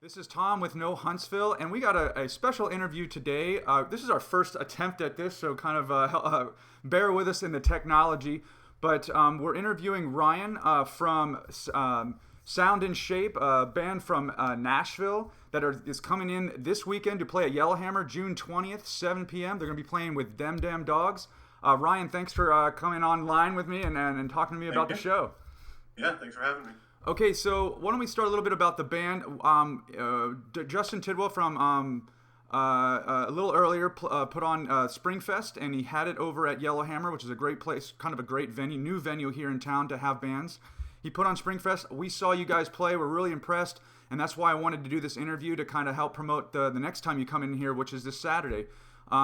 This is Tom with Know Huntsville, and we got a special interview today. This is our first attempt at this, so kind of bear with us in the technology. But we're interviewing Ryan from Sound and Shape, a band from Nashville is coming in this weekend to play at Yellowhammer, June 20th, 7 p.m. They're going to be playing with Dem Dem Dogs. Ryan, thanks for coming online with me and talking to me about the show. Yeah, thanks for having me. Okay, so why don't we start a little bit about the band? Justin Tidwell from a little earlier put on Springfest, and he had it over at Yellowhammer, which is a great place, kind of a great venue, new venue here in town to have bands. He put on Springfest. We saw you guys play. We're really impressed, and that's why I wanted to do this interview to kind of help promote the next time you come in here, which is this Saturday.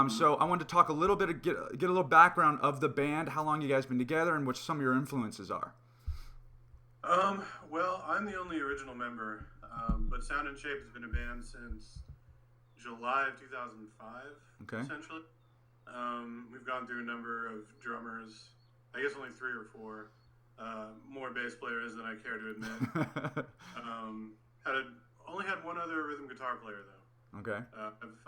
So I wanted to talk a little bit, get a little background of the band, how long you guys been together, and what some of your influences are. Well, I'm the only original member, but Sound and Shape has been a band since July of 2005, essentially. We've gone through a number of drummers, I guess only 3 or 4, more bass players than I care to admit. Only had one other rhythm guitar player, though. Okay.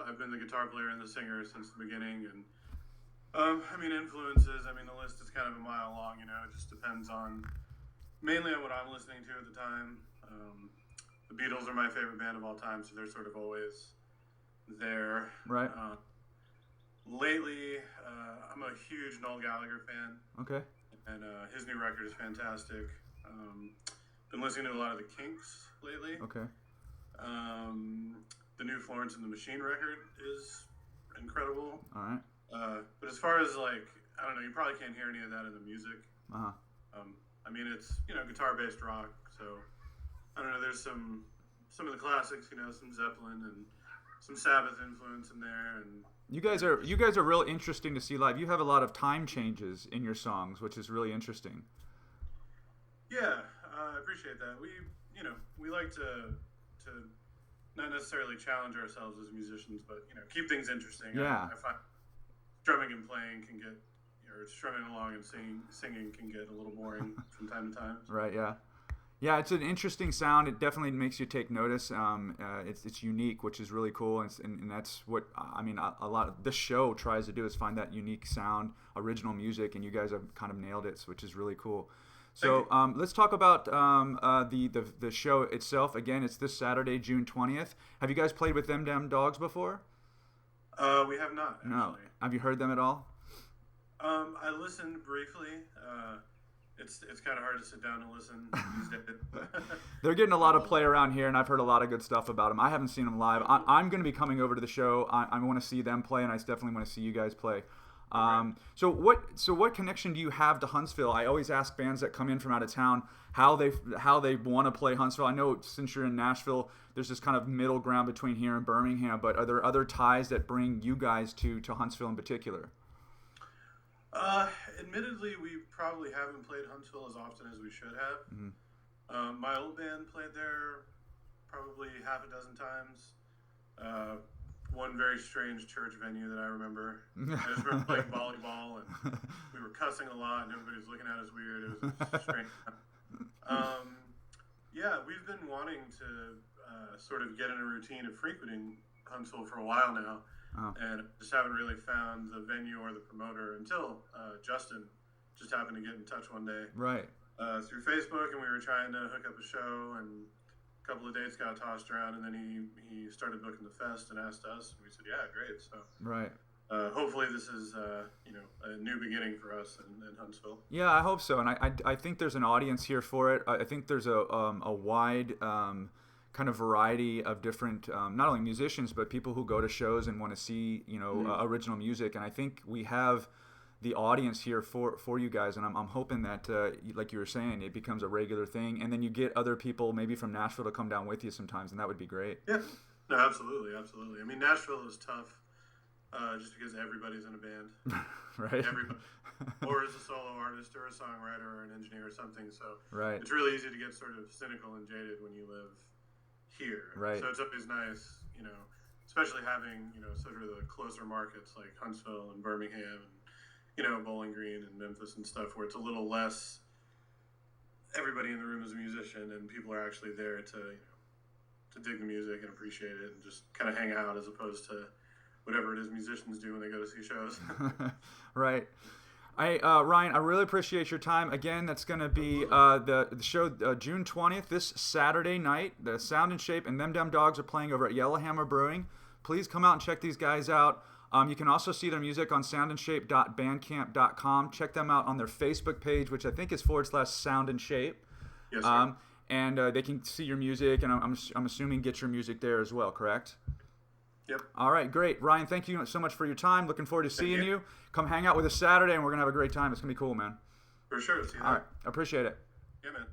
I've been the guitar player and the singer since the beginning, and influences, the list is kind of a mile long, it just depends mainly on what I'm listening to at the time. The Beatles are my favorite band of all time, so they're sort of always there. Right. Lately, I'm a huge Noel Gallagher fan. Okay. And his new record is fantastic. Been listening to a lot of the Kinks lately. Okay. The new Florence and the Machine record is incredible. All right. But as far as I don't know, you probably can't hear any of that in the music. Uh-huh. It's guitar-based rock, so I don't know. There's some of the classics, some Zeppelin and some Sabbath influence in there, and you guys are real interesting to see live. You have a lot of time changes in your songs, which is really interesting. Yeah, I appreciate that. We like to not necessarily challenge ourselves as musicians, but keep things interesting. Yeah. I find drumming and playing can get, or strumming along and singing can get a little boring from time to time. Right. Yeah. Yeah, it's an interesting sound. It definitely makes you take notice. It's unique, which is really cool, and that's what a lot of this show tries to do is find that unique sound, original music, and you guys have kind of nailed it, which is really cool. So let's talk about the show itself. Again, it's this Saturday, June 20th. Have you guys played with Dem Dem Dogs before? We have not. Actually. No. Have you heard them at all? I listened briefly. It's kind of hard to sit down and listen these days. They're getting a lot of play around here, and I've heard a lot of good stuff about them. I haven't seen them live. I'm going to be coming over to the show. I want to see them play, and I definitely want to see you guys play. So what connection do you have to Huntsville? I always ask bands that come in from out of town how they want to play Huntsville. I know since you're in Nashville, there's this kind of middle ground between here and Birmingham, but are there other ties that bring you guys to Huntsville in particular? Admittedly, we probably haven't played Huntsville as often as we should have. Mm-hmm. My old band played there probably half a dozen times. One very strange church venue that I remember. I just remember playing volleyball, and we were cussing a lot, and everybody was looking at us weird. It was strange. Yeah, we've been wanting to sort of get in a routine of frequenting Huntsville for a while now. Oh. And just haven't really found the venue or the promoter until Justin just happened to get in touch one day. Right. Through Facebook, and we were trying to hook up a show, and a couple of dates got tossed around, and then he started booking the fest and asked us, and we said, yeah, great. So right. Hopefully this is a new beginning for us in Huntsville. Yeah, I hope so, and I think there's an audience here for it. I think there's a wide kind of variety of different, not only musicians, but people who go to shows and want to see, original music. And I think we have the audience here for you guys. And I'm hoping that, like you were saying, it becomes a regular thing. And then you get other people maybe from Nashville to come down with you sometimes, and that would be great. Yeah, no, absolutely. Nashville is tough just because everybody's in a band. Right. Everybody. Or as a solo artist or a songwriter or an engineer or something. So right. It's really easy to get sort of cynical and jaded when you live here. Right. So it's always nice, especially having, sort of the closer markets like Huntsville and Birmingham and, Bowling Green and Memphis and stuff, where it's a little less everybody in the room is a musician and people are actually there to dig the music and appreciate it and just kind of hang out as opposed to whatever it is musicians do when they go to see shows. Right. Ryan, I really appreciate your time. Again, that's going to be the show June 20th, this Saturday night. The Sound and Shape and Them Dem Dogs are playing over at Yellowhammer Brewing. Please come out and check these guys out. You can also see their music on soundandshape.bandcamp.com. Check them out on their Facebook page, which I think is /Sound and Shape. Yes, sir. And they can see your music, and I'm assuming get your music there as well, correct? Yep. All right, great. Ryan, thank you so much for your time. Looking forward to seeing you. Come hang out with us Saturday, and we're going to have a great time. It's going to be cool, man. For sure. See you All right. I appreciate it. Yeah, man.